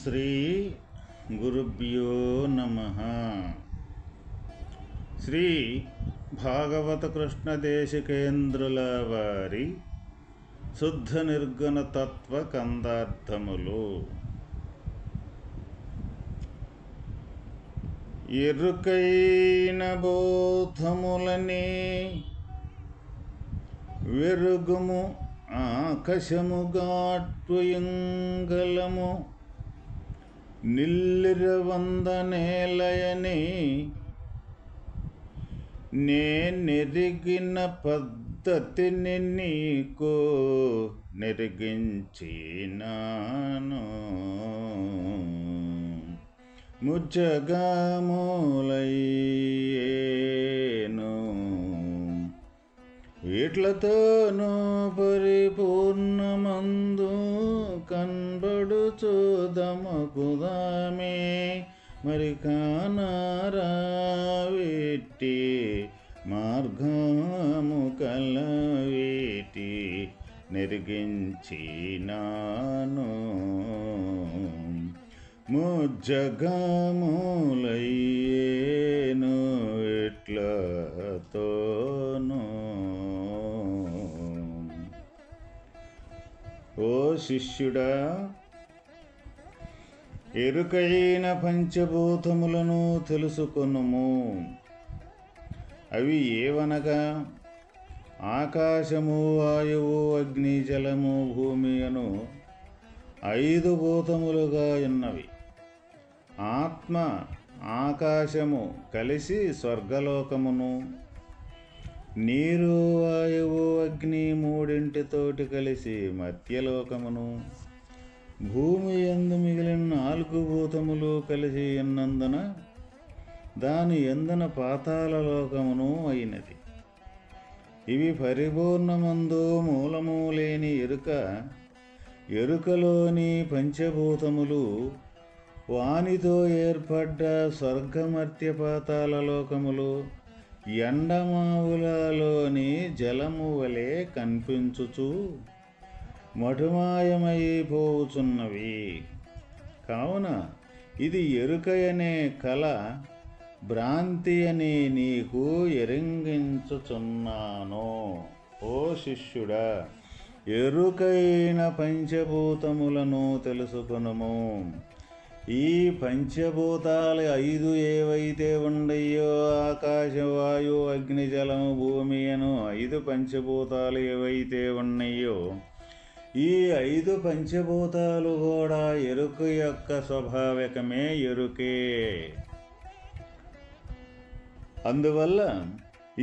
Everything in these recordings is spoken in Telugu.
శ్రీ గురుభ్యో నమః. శ్రీ భాగవత కృష్ణ దేశికేంద్రుల వారి శుద్ధ నిర్గుణ తత్వ కందార్థములు. ఎరుకైన బోధములని వెరుగుము ఆకాశముగాట్వయంగలము నిల్లిరవందనేలయని నెరిగిన పద్ధతిని నీకు నెరిగించినాను. ముజ్జగములయ్యేను వీట్లతోనూ పరిపూర్ణమందు కనబడుచుదమకుదామే మరి కానారావిట్టి మార్గము కలవేటి నెరిగించినాను. ముజ్జగములయ్యేను ఇట్లతోను. ఓ శిష్యుడా, ఎరుకైన పంచభూతములను తెలుసుకొనుము. అవి ఏవనగా ఆకాశము, వాయువు, అగ్ని, జలము, భూమి అను 5 భూతములుగా ఉన్నవి. ఆత్మ ఆకాశము కలిసి స్వర్గలోకమును, నీరు, వాయువు, అగ్ని 3 కలిసి మధ్యలోకమును, భూమి యందు మిగిలిన 4 భూతములు కలిసి ఉన్నందున దాని యందున పాతాళ లోకమును అయినది. ఇవి పరిపూర్ణమందు మూలము లేని ఎరుకలోని పంచభూతములు వానితో ఏర్పడ్డ స్వర్గమర్త్య పాతాళ లోకములు ఎండమావులలోని జలము వలె కనిపించుచు మటుమాయమైపోవుచున్నవి. కావున ఇది ఎరుకయనే కల భ్రాంతి అని నీకు ఎరింగించుచున్నాను. ఓ శిష్యుడా, ఎరుకైన పంచభూతములను తెలుసుకొనుము. ఈ పంచభూతాలు 5 ఏవైతే ఉండయో, ఆకాశ, వాయు, అగ్ని, జలము, భూమి అను 5 పంచభూతాలు ఏవైతే ఉన్నాయో, ఈ 5 పంచభూతాలు కూడా ఎరుక యొక్క స్వాభావికమే ఎరుకే. అందువల్ల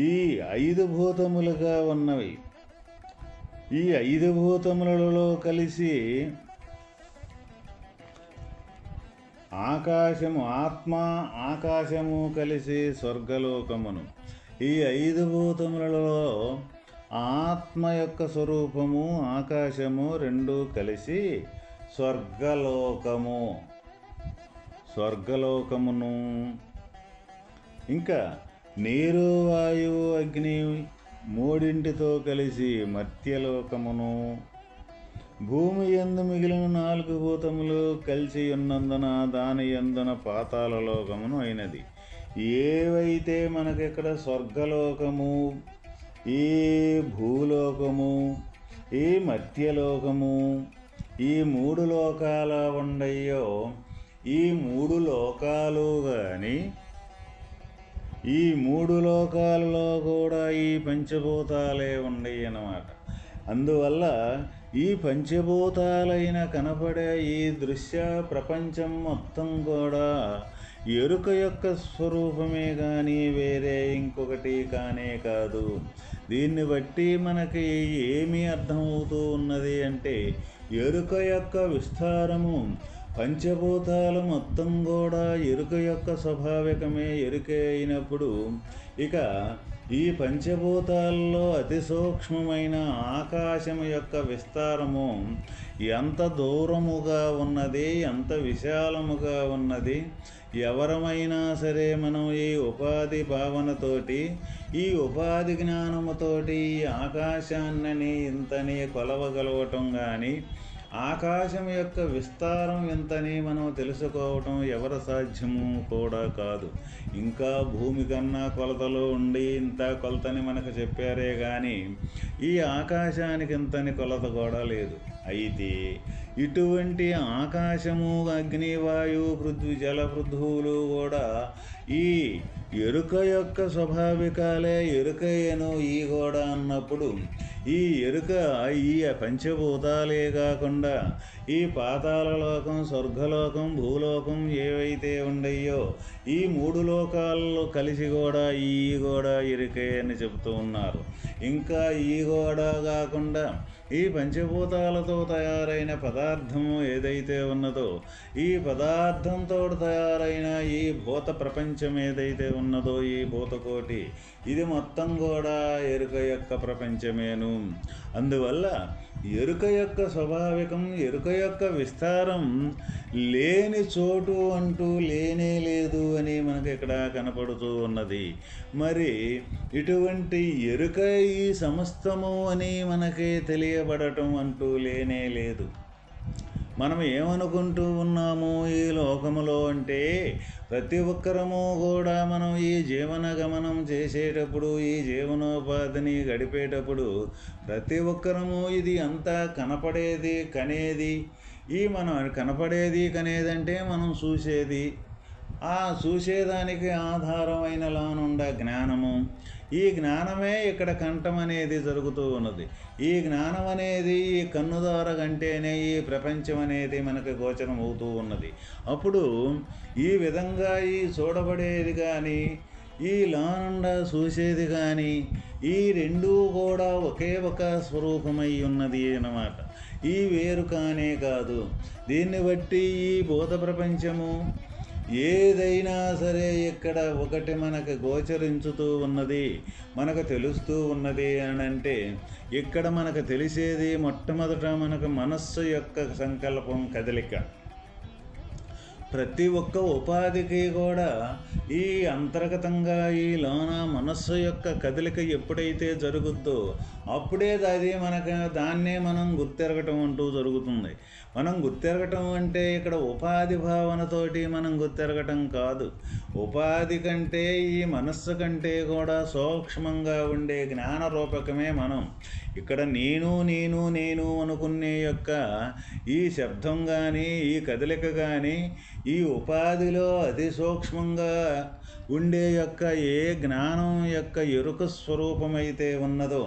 ఈ 5 భూతములుగా ఉన్నవి. ఈ 5 భూతములలో కలిసి ఆకాశము, ఆత్మ ఆకాశము కలిసి స్వర్గలోకమును, ఈ 5 భూతములలో ఆత్మ యొక్క స్వరూపము ఆకాశము 2 కలిసి స్వర్గలోకమును, ఇంకా నీరు, వాయువు, అగ్ని 3 కలిసి మధ్యలోకమును, భూమి యందు మిగిలిన 4 భూతములు కలిసి ఉన్నందున దాని యందున పాతాళ లోకమును అయినది. ఏవైతే మనకిక్కడ స్వర్గలోకము, ఈ భూలోకము, ఈ మధ్యలోకము, ఈ 3 లోకాల ఉండయో, ఈ 3 లోకాలు కానీ ఈ 3 లోకాలలో కూడా ఈ పంచభూతాలే ఉండయి అన్నమాట. అందువల్ల ఈ పంచభూతాలైన కనపడే ఈ దృశ్య ప్రపంచం మొత్తం కూడా ఎరుక యొక్క స్వరూపమే కానీ వేరే ఇంకొకటి కానే కాదు. దీన్ని బట్టి మనకి ఏమి అర్థమవుతూ ఉన్నది అంటే, ఎరుక యొక్క విస్తారము, పంచభూతాలు మొత్తం కూడా ఎరుక యొక్క స్వాభావికమే ఎరుకే అయినప్పుడు, ఇక ఈ పంచభూతాల్లో అతి సూక్ష్మమైన ఆకాశము యొక్క విస్తారము ఎంత దూరముగా ఉన్నది, ఎంత విశాలముగా ఉన్నది. ఎవరమైనా సరే మనం ఈ ఉపాధి భావనతోటి, ఈ ఉపాధి జ్ఞానముతోటి ఈ ఆకాశాన్ని ఇంతని కొలవగలవటం కానీ, ఆకాశం యొక్క విస్తారం ఎంతని మనం తెలుసుకోవటం ఎవరి సాధ్యము కూడా కాదు. ఇంకా భూమి కన్నా కొలతలో ఉండి ఇంత కొలతని మనకు చెప్పారే కానీ ఈ ఆకాశానికి ఇంతని కొలత కూడా లేదు. అయితే ఇటువంటి ఆకాశము, అగ్ని, వాయువు, పృథ్వీ, జల, పృథువులు కూడా ఈ ఎరుక యొక్క స్వాభావికాలే. ఎరుకయ్యను ఈ కూడా అన్నప్పుడు ఈ ఎరుక ఈ పంచభూతాలే కాకుండా ఈ పాతాళలోకం, స్వర్గలోకం, భూలోకం ఏవైతే ఉండయో ఈ 3 లోకాల్లో కలిసి కూడా ఈ కూడా ఎరుకే అని చెబుతూ ఉన్నారు. ఇంకా ఈ కూడా కాకుండా ఈ పంచభూతాలతో తయారైన పదార్థము ఏదైతే ఉన్నదో ఈ పదార్థంతో తయారైన ఈ భూత ప్రపంచం ఏదైతే ఉన్నదో ఈ భూతకోటి ఇది మొత్తం కూడా ఎరుక యొక్క ప్రపంచమేను. అందువల్ల ఎరుక యొక్క స్వాభావికం, ఎరుక యొక్క విస్తారం లేని చోటు అంటూ లేనే లేదు అని మనకి ఇక్కడ కనపడుతూ ఉన్నది. మరి ఇటువంటి ఎరుక ఈ సమస్తము అని మనకి తెలియబడటం అంటూ లేనే లేదు. మనం ఏమనుకుంటూ ఉన్నాము ఈ లోకములో అంటే ప్రతి ఒక్కరము కూడా మనం ఈ జీవన గమనం చేసేటప్పుడు ఈ జీవనోపాధిని గడిపేటప్పుడు ప్రతి ఒక్కరము ఇది అంతా కనపడేది కనేది. ఈ మనం కనపడేది కనేదంటే మనం చూసేది. ఆ చూసేదానికి ఆధారమైన లానుండ జ్ఞానము. ఈ జ్ఞానమే ఇక్కడ కంఠం అనేది జరుగుతూ ఉన్నది. ఈ జ్ఞానం అనేది ఈ కన్ను ద్వారా కంటేనే ఈ ప్రపంచం అనేది మనకు గోచరం అవుతూ ఉన్నది. అప్పుడు ఈ విధంగా ఈ చూడబడేది కానీ ఈ లానుండ చూసేది కానీ ఈ రెండూ కూడా ఒకే ఒక స్వరూపమై ఉన్నది అన్నమాట. ఈ వేరు కానే కాదు. దీన్ని బట్టి ఈ భూత ప్రపంచము ఏదైనా సరే ఇక్కడ ఒకటి మనకు గోచరించుతూ ఉన్నది, మనకు తెలుస్తూ ఉన్నది అని అంటే ఇక్కడ మనకు తెలిసేది మొట్టమొదట మనకు మనస్సు యొక్క సంకల్పం, కదలిక. ప్రతి ఒక్క ఉపాధికి కూడా ఈ అంతర్గతంగా ఈ లోన మనస్సు యొక్క కదలిక ఎప్పుడైతే జరుగుద్దో అప్పుడే అది మనకు దాన్నే మనం గుర్తెరగటం అంటూ జరుగుతుంది. మనం గుర్తెరగటం అంటే ఇక్కడ ఉపాధి భావనతోటి మనం గుర్తెరగటం కాదు. ఉపాధి కంటే ఈ మనస్సు కంటే కూడా సూక్ష్మంగా ఉండే జ్ఞాన రూపకమే మనం. ఇక్కడ నేను నేను నేను అనుకునే యొక్క ఈ శబ్దం కానీ ఈ కదలిక కానీ ఈ ఉపాధిలో అతి సూక్ష్మంగా ఉండే యొక్క ఏ జ్ఞానం యొక్క ఎరుక స్వరూపమైతే ఉన్నదో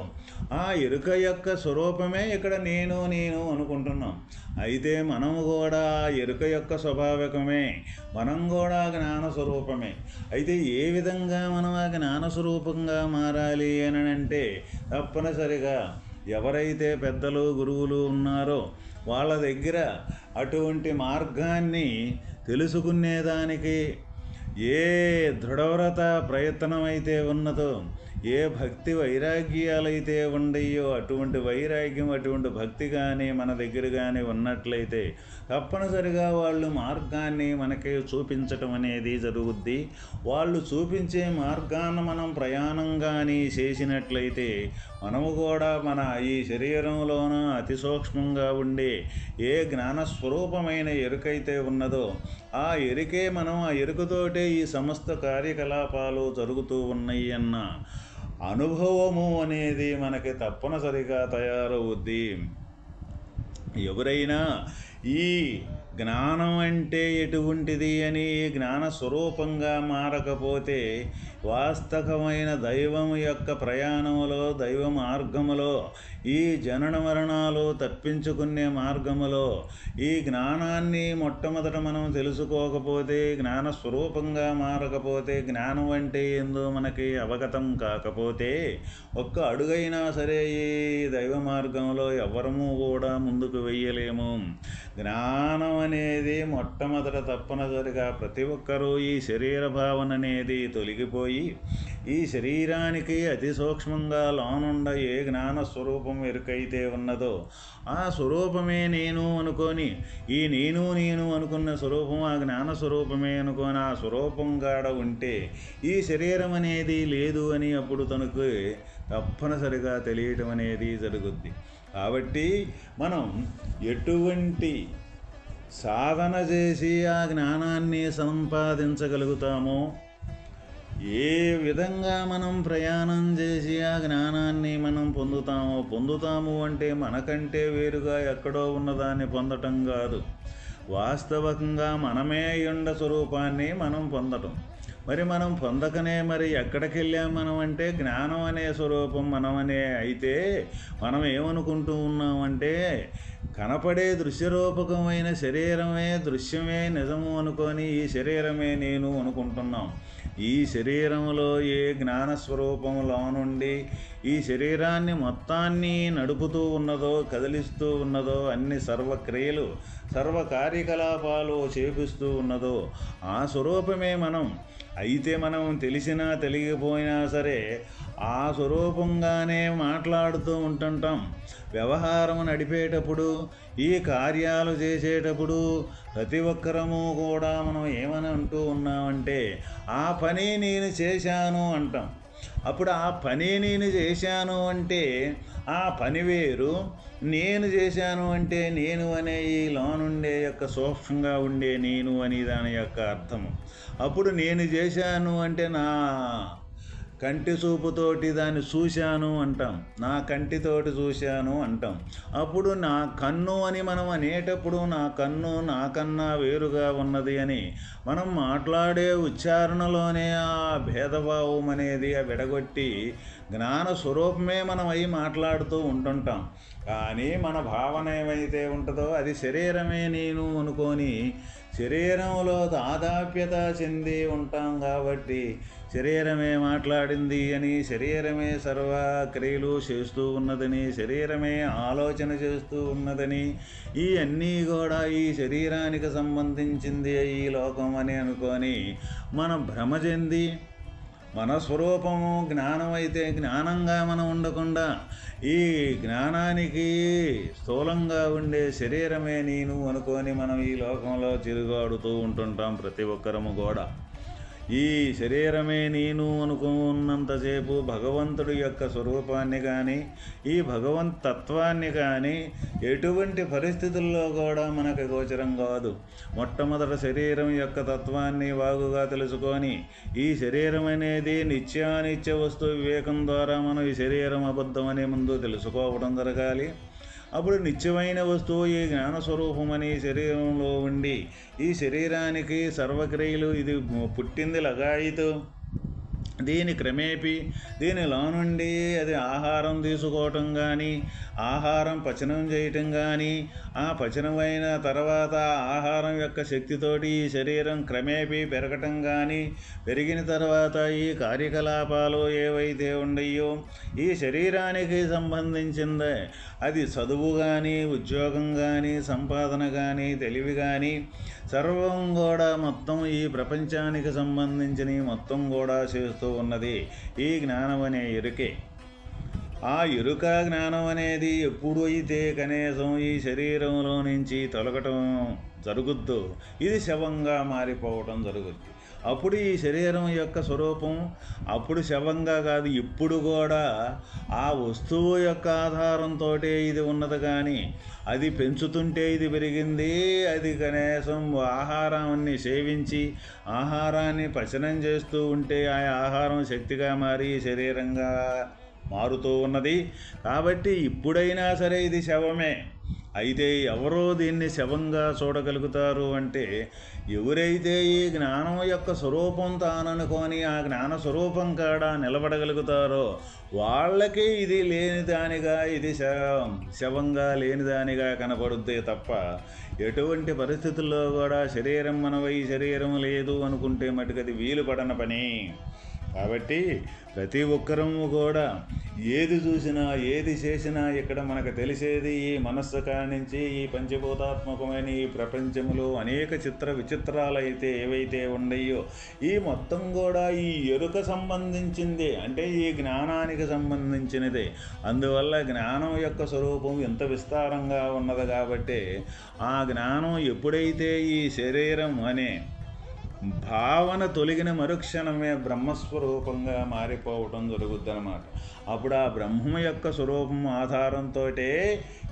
ఆ ఎరుక యొక్క స్వరూపమే ఇక్కడ నేను నేను అనుకుంటున్నాం. అయితే మనము కూడా ఎరుక యొక్క స్వాభావికమే, మనం కూడా జ్ఞాన స్వరూపమే. అయితే ఏ విధంగా మనం ఆ జ్ఞాన స్వరూపంగా మారాలి అని అంటే తప్పనిసరిగా ఎవరైతే పెద్దలు గురువులు ఉన్నారో వాళ్ళ దగ్గర అటువంటి మార్గాన్ని తెలుసుకునేదానికి ఏ దృఢవ్రత ప్రయత్నం అయితే ఉన్నదో ఏ భక్తి వైరాగ్యాలైతే ఉండయో అటువంటి వైరాగ్యం అటువంటి భక్తి కానీ మన దగ్గర కానీ ఉన్నట్లయితే తప్పనిసరిగా వాళ్ళు మార్గాన్ని మనకి చూపించటం అనేది జరుగుద్ది. వాళ్ళు చూపించే మార్గాన్ని మనం ప్రయాణం కానీ చేసినట్లయితే మనము కూడా మన ఈ శరీరంలోన అతి సూక్ష్మంగా ఉండే ఏ జ్ఞానస్వరూపమైన ఎరుకైతే ఉన్నదో ఆ ఎరుకే మనం ఆ ఎరుకతోటే ఈ సమస్త కార్యకలాపాలు జరుగుతూ ఉన్నాయి అన్న అనుభవము అనేది మనకి తప్పనిసరిగా తయారవుద్ది. ఎవరైనా ఈ జ్ఞానం అంటే ఎటువంటిది అని జ్ఞాన స్వరూపంగా మారకపోతే వాస్తవమైన దైవం యొక్క ప్రయాణములో దైవ మార్గములో ఈ జనన మరణాలు తప్పించుకునే మార్గములో ఈ జ్ఞానాన్ని మొట్టమొదట మనం తెలుసుకోకపోతే జ్ఞాన స్వరూపంగా మారకపోతే జ్ఞానం అంటే ఏందో మనకి అవగతం కాకపోతే ఒక్క అడుగైనా సరే ఈ దైవ మార్గంలో ఎవరము కూడా ముందుకు వెయ్యలేము. జ్ఞానం అనేది మొట్టమొదట తప్పనిసరిగా ప్రతి ఒక్కరూ ఈ శరీర భావన అనేది తొలగిపోయి ఈ శరీరానికి అతి సూక్ష్మంగా లోనుండ ఏ జ్ఞాన స్వరూపం ఎరుకైతే ఉన్నదో ఆ స్వరూపమే నేను అనుకొని ఈ నేను నేను అనుకున్న స్వరూపం ఆ జ్ఞాన స్వరూపమే అనుకొని ఆ స్వరూపంగాడ ఉంటే ఈ శరీరం అనేది లేదు అని అప్పుడు తనకు తప్పనిసరిగా తెలియటం అనేది జరుగుద్ది. కాబట్టి మనం ఎటువంటి సాధన చేసి ఆ జ్ఞానాన్ని సంపాదించగలుగుతామో, ఏ విధంగా మనం ప్రయాణం చేసి ఆ జ్ఞానాన్ని మనం పొందుతాము అంటే మనకంటే వేరుగా ఎక్కడో ఉన్నదాన్ని పొందటం కాదు, వాస్తవంగా మనమే ఎండ స్వరూపాన్ని మనం పొందటం. మరి మనం పొందకనే మరి ఎక్కడికి వెళ్ళాం మనం అంటే, జ్ఞానం అనే స్వరూపం మనమనే అయితే మనం ఏమనుకుంటూ ఉన్నామంటే, కనపడే దృశ్యరూపకమైన శరీరమే దృశ్యమే నిజము అనుకొని ఈ శరీరమే నేను అనుకుంటున్నాం. ఈ శరీరంలో ఏ జ్ఞానస్వరూపంలో నుండి ఈ శరీరాన్ని మొత్తాన్ని నడుపుతూ ఉన్నదో, కదిలిస్తూ ఉన్నదో, అన్ని సర్వక్రియలు సర్వ కార్యకలాపాలు చేపిస్తూ ఉన్నదో ఆ స్వరూపమే మనం. అయితే మనం తెలిసినా తెలియకపోయినా సరే ఆ స్వరూపంగానే మాట్లాడుతూ ఉంటుంటాం. వ్యవహారం నడిపేటప్పుడు, ఈ కార్యాలు చేసేటప్పుడు ప్రతి ఒక్కరము కూడా మనం ఏమని అంటూ ఉన్నామంటే, ఆ పని నేను చేశాను అంటాం. అప్పుడు ఆ పని నేను చేశాను అంటే ఆ పని వేరు, నేను చేశాను అంటే నేను అనే ఈ లోనుండే యొక్క సూక్ష్మంగా ఉండే నేను అని దాని యొక్క అర్థము. అప్పుడు నేను చేశాను అంటే నా కంటి చూపుతోటి దాన్ని చూశాను అంటాం, నా కంటితోటి చూశాను అంటాం. అప్పుడు నా కన్ను అని మనం అనేటప్పుడు నా కన్ను నాకన్నా వేరుగా ఉన్నది అని మనం మాట్లాడే ఉచ్చారణలోనే ఆ భేదభావం అనేది విడగొట్టి జ్ఞాన స్వరూపమే మనం అయి మాట్లాడుతూ ఉంటుంటాం. కానీ మన భావన ఏమైతే ఉంటుందో అది శరీరమే నేను అనుకొని శరీరంలో తాదాప్యత చెంది ఉంటాం. కాబట్టి శరీరమే మాట్లాడింది అని, శరీరమే సర్వ క్రియలు చేస్తూ ఉన్నదని, శరీరమే ఆలోచన చేస్తూ ఉన్నదని, ఈ అన్నీ కూడా ఈ శరీరానికి సంబంధించింది ఈ లోకం అని అనుకొని మనం భ్రమ చెంది, మన స్వరూపము జ్ఞానం అయితే జ్ఞానంగా మనం ఉండకుండా ఈ జ్ఞానానికి స్థూలంగా ఉండే శరీరమే నేను అనుకొని మనం ఈ లోకంలో తిరుగాడుతూ ఉంటుంటాం ప్రతి ఒక్కరము కూడా. ఈ శరీరమే నేను అనుకున్నంతసేపు భగవంతుడి యొక్క స్వరూపాన్ని కానీ, ఈ భగవంత్ తత్వాన్ని కానీ ఎటువంటి పరిస్థితుల్లో కూడా మనకు గోచరం కాదు. మొట్టమొదట శరీరం యొక్క తత్వాన్ని బాగుగా తెలుసుకొని, ఈ శరీరం అనేది నిత్యానిత్య వస్తు వివేకం ద్వారా మనం ఈ శరీరం అబద్ధమనే ముందు తెలుసుకోవడం జరగాలి. అప్పుడు నిత్యమైన వస్తువు ఈ జ్ఞానస్వరూపమని శరీరంలో ఉండి, ఈ శరీరానికి సర్వక్రియలు ఇది పుట్టింది లగాయితూ దీని క్రమేపీ దీనిలో నుండి అది ఆహారం తీసుకోవటం కానీ, ఆహారం పచనం చేయటం కానీ, ఆ పచనమైన తర్వాత ఆహారం యొక్క శక్తితోటి ఈ శరీరం క్రమేపీ పెరగటం కానీ, పెరిగిన తర్వాత ఈ కార్యకలాపాలు ఏవైతే ఉండయో ఈ శరీరానికి సంబంధించిందే, అది చదువు కానీ, ఉద్యోగం కానీ, సంపాదన కానీ, తెలివి కానీ సర్వం కూడా మొత్తం ఈ ప్రపంచానికి సంబంధించిన మొత్తం కూడా చేస్తూ ఉన్నది ఈ జ్ఞానం అనే ఎరుకే. ఆ ఎరుక జ్ఞానం అనేది ఎప్పుడు అయితే కనీసం ఈ శరీరంలో నుంచి తొలగటం జరుగుద్దో ఇది శవంగా మారిపోవటం జరుగుద్ది. అప్పుడు ఈ శరీరం యొక్క స్వరూపం అప్పుడు శవంగా కాదు, ఇప్పుడు కూడా ఆ వస్తువు యొక్క ఆధారంతో ఇది ఉన్నది. కానీ అది పెంచుతుంటే ఇది పెరిగింది, అది కనీసం ఆహారాన్ని సేవించి ఆహారాన్ని పచనం చేస్తూ ఉంటే ఆ ఆహారం శక్తిగా మారి శరీరంగా మారుతూ ఉన్నది. కాబట్టి ఇప్పుడైనా సరే ఇది శవమే. అయితే ఎవరో దీన్ని శవంగా చూడగలుగుతారు అంటే, ఎవరైతే ఈ జ్ఞానం యొక్క స్వరూపం తాననుకొని ఆ జ్ఞాన స్వరూపం కాడ నిలబడగలుగుతారో వాళ్ళకి ఇది లేనిదానిగా, ఇది శవంగా లేనిదానిగా కనపడుద్దే తప్ప ఎటువంటి పరిస్థితుల్లో కూడా శరీరం మనవై శరీరం లేదు అనుకుంటే మటుకది వీలు పడన పని. కాబట్టి ప్రతి ఒక్కరము కూడా ఏది చూసినా ఏది చేసినా ఇక్కడ మనకు తెలిసేది ఈ మనస్సు కానించి ఈ పంచభూతాత్మకమైన ఈ ప్రపంచంలో అనేక చిత్ర విచిత్రాలు అయితే ఏవైతే ఉన్నాయో ఈ మొత్తం కూడా ఈ ఎరుక సంబంధించింది, అంటే ఈ జ్ఞానానికి సంబంధించినదే. అందువల్ల జ్ఞానం యొక్క స్వరూపం ఎంత విస్తారంగా ఉన్నది. కాబట్టి ఆ జ్ఞానం ఎప్పుడైతే ఈ శరీరం అనే భావన తొలగిన మరుక్షణమే బ్రహ్మస్వరూపంగా మారిపోవటం జరుగుద్దన్నమాట. అప్పుడు ఆ బ్రహ్మ యొక్క స్వరూపం ఆధారంతో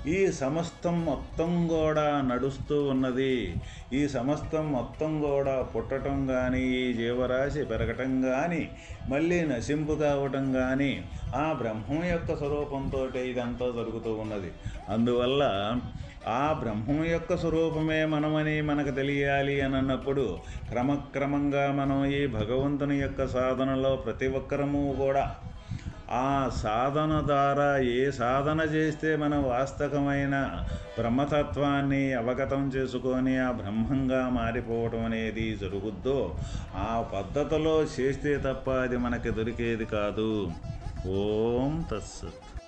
ఈ సమస్తం మొత్తం కూడా నడుస్తూ ఉన్నది. ఈ సమస్తం మొత్తం కూడా పుట్టడం కానీ, ఈ జీవరాశి పెరగటం కానీ, మళ్ళీ నశింపు కావటం కానీ ఆ బ్రహ్మం యొక్క స్వరూపంతో ఇదంతా జరుగుతూ ఉన్నది. అందువల్ల ఆ బ్రహ్మం యొక్క స్వరూపమే మనమని మనకు తెలియాలి అని అన్నప్పుడు క్రమక్రమంగా మనం ఈ భగవంతుని యొక్క సాధనలో ప్రతి ఒక్కరము కూడా ఆ సాధన ద్వారా ఏ సాధన చేస్తే మన వాస్తవమైన బ్రహ్మతత్వాన్ని అవగతం చేసుకొని ఆ బ్రహ్మంగా మారిపోవటం అనేది జరుగుద్దో ఆ పద్ధతిలో చేస్తే తప్ప అది మనకి దొరికేది కాదు. ఓం తత్సత్.